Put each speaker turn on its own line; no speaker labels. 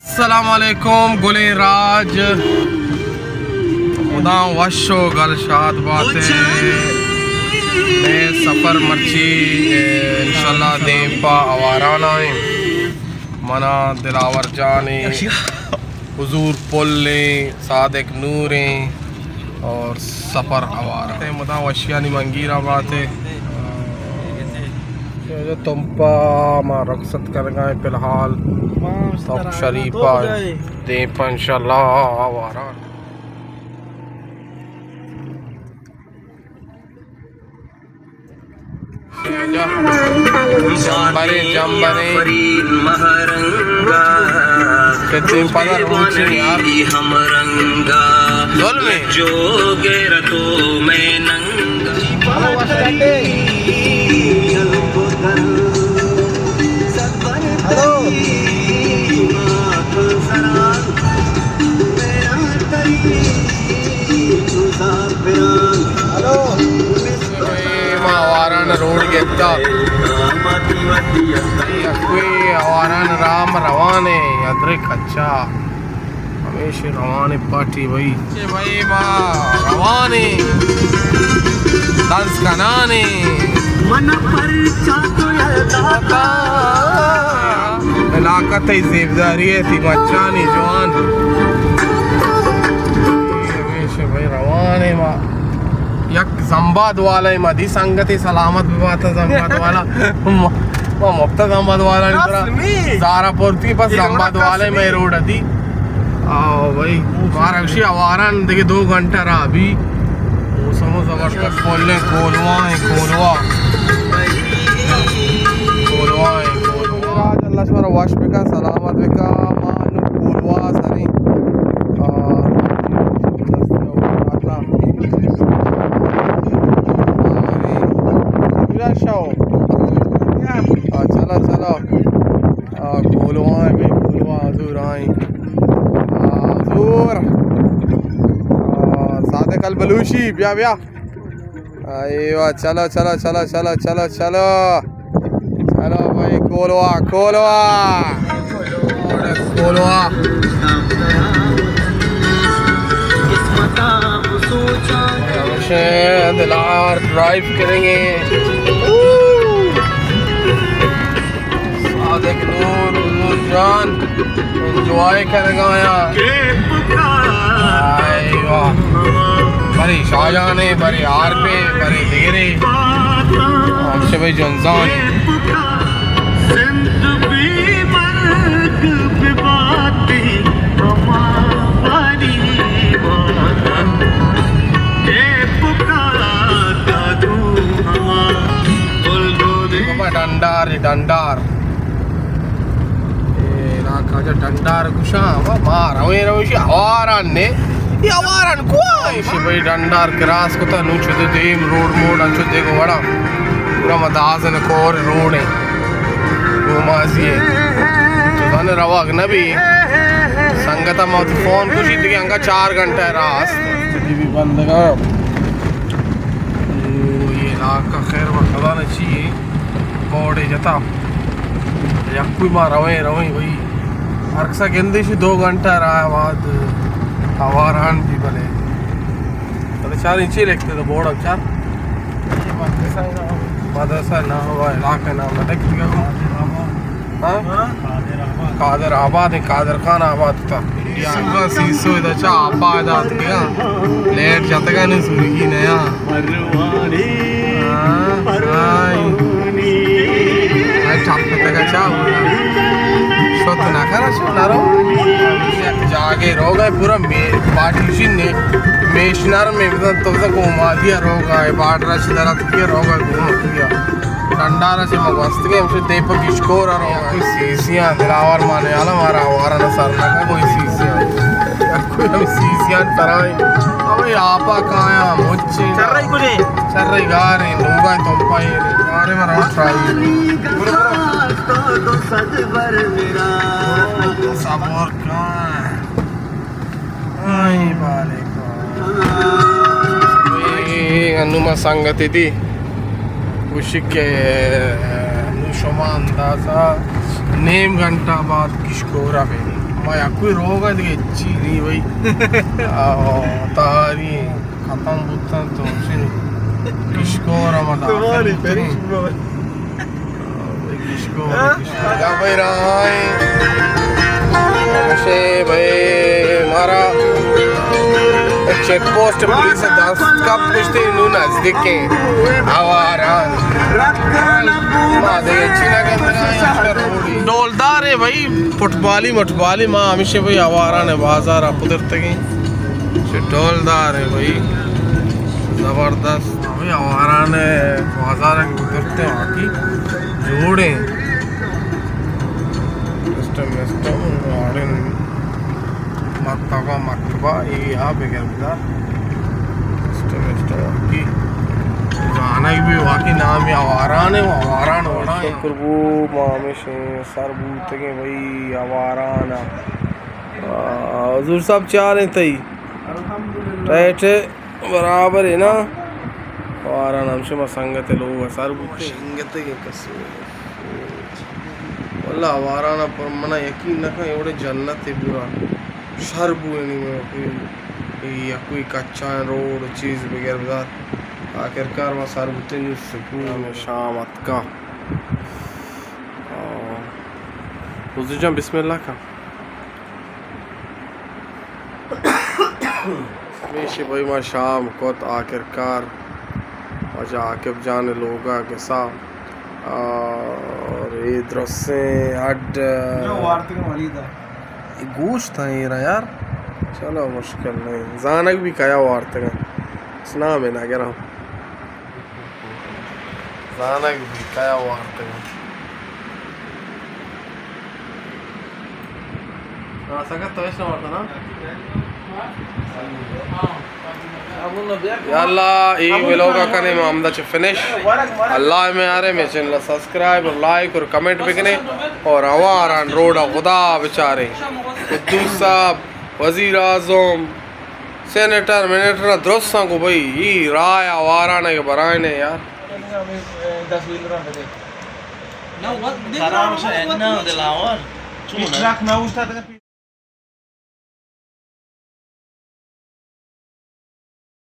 अस्सलामुअलैकुम गुले राज खुदा वशो गल शाद बातें सफ़र मर्ची इंशाल्लाह देपा आवाराना मना दिलावर जाने हुजूर पुल्ले सादिक नूरें और सफ़र आवारा मुदा वशियानी मंगीरा बातें तुम पा मां रखसत कर गए फिलहाल सब शरीफा देपा इंशाल्लाह आवारा जंबरे जंबरे कितने पदर ऊंचे यार हम रंगा बोल में जो गेरतो में नंगा रोड गेता आवारान राम रवाने अदरक अच्छा हमेशा रवाने पार्टी भाई माँ रवाने दस कनाने इलाका थी ज़िम्मेदारी है थी मचानी जवान हमेशा भाई रवाने माँ यक जंबाद वाला मदी संगति सलामत बात जंबाद वाला वो मुफ्त जंबाद वाला ज़ारा पुरती बस जंबाद वाले में रोड थी आओ भाई महाराष्ट्र आवारा देखिए 2 घंटा रहा अभी मौसम जबरदस्त खोलने खोलवा अल्लाह शुक्र वाश बिका सलामत बिका मानु खोलवा सरी चलो खोलवा सादिक अल बलूची ब्या अय्यो चलो भाई खोलवा दिलार ड्राइव करेंगे सादिक नूर जान एंजॉय करेगा यहाँ बड़ी शाहजहां बड़ी आर पे बड़ी देरे हमसे भाई जनजान डंडार डंडार कुशा मारवे रवशी आवारान ने ये आवारान कोई भाई डंडार क्रॉस को तो नुच तो देम रोड मोड अंचो देखो बड़ा पूरा मदाजन कोर रोड है वो माजिए तो तने रवाग नबी संगता मत फोन कुछ इतनी अंगा 4 घंटे रास तो भी बंद का ये इलाका खैर वखदा न चाहिए कोड़े जता यक्कुई मार रवे भाई अरसा गेंदी 2 घंटा रहा बाद आवारान भी बने तो 4 इंची लिखते तो बोर्ड अब 4 मदरसा ना हुआ इलाका नाम कादर आबाद है कादर खान आबाद था सीसो इधर चा आबाद गया लेट जाता नहीं सुनी नया जागे रोग है पूरा पार्टीशन ने मेशनर में तो घुमा दिया रोग है बाडरा दरत किया रोग है घूम गया ठंडारा से मस्त गए हमसे दीपक किशकोर और कोई सीसियाँ दिलावर माने वाला हमारा आवारा न सर लगा कोई सीसियाँ कोई हम सीसियाँ तरह अब आपा कहाँ मुझे चल रही गा रही लोगा तुम पाए गाने में राउंड ट्राई साबोर कहाँ आई बाले को ये अनुमा संगति थी उशिके नुशमा अंदाजा नेम घंटा बाद किशकोरा में भाई कोई रोग है दिखे अच्छी नहीं भाई तारी खत्म बुत्तन तो सिन किसको रमदा किसको क्या भाई राय हमेशा भाई हमारा चेक पोस्ट पुलिस 10 कप कुश्ती नू नजदीक के आवारा डोलदार है भाई फुटबाली माँ हमेशा भाई आवारा ने बाजार कुदरते गई डोलदार है भाई जबरदस्त भाई आवारा ने बाजार कुदरते वहाँ की जोड़े मकतबा ये यहाँ पे क्या की गाना भी वाकई नाम है आवारान है आवारान होना है कुर्बू मामे से सर बूते के भाई आवारान हुजूर साहब चाह रहे थे टाइट बराबर है ना आवारान हमसे मसंगत लोग सर बूते संगत के कसम वल्ला आवारान पर मना यकीन न कर एवढे जन्नत है पूरा शरबू नहीं में या कोई कच्चा रोड चीज़ वगैरह आखिरकार वहाँ सार बुते सुकून में शामत का हुज़ूर जान बिस्मिल्लाह का हमेशा भाई माँ शाम को आखिरकार वजह आकिब जाने लोगा के साथ और ये द्रसे हड गोश्त था ये ना यार चलो मुश्किल नहीं जानक भी खाया वार्त का सुना में ना कह रहा हूँ जानक भी खाया वार्त का हाँ सकत तो ऐसा वार्ता ना अल्लाह ये व्लॉग करने में आमदा च फिनिश अल्लाह में आ रहे में चैनल सब्सक्राइब और लाइक और कमेंट भी करें और आवारान रोड खुदा बेचारे कुद्दूस साहब वजीर आज़म सेनेटर मिनेटर दुरुस्त को भाई ये राय आवारान के बराए ने यार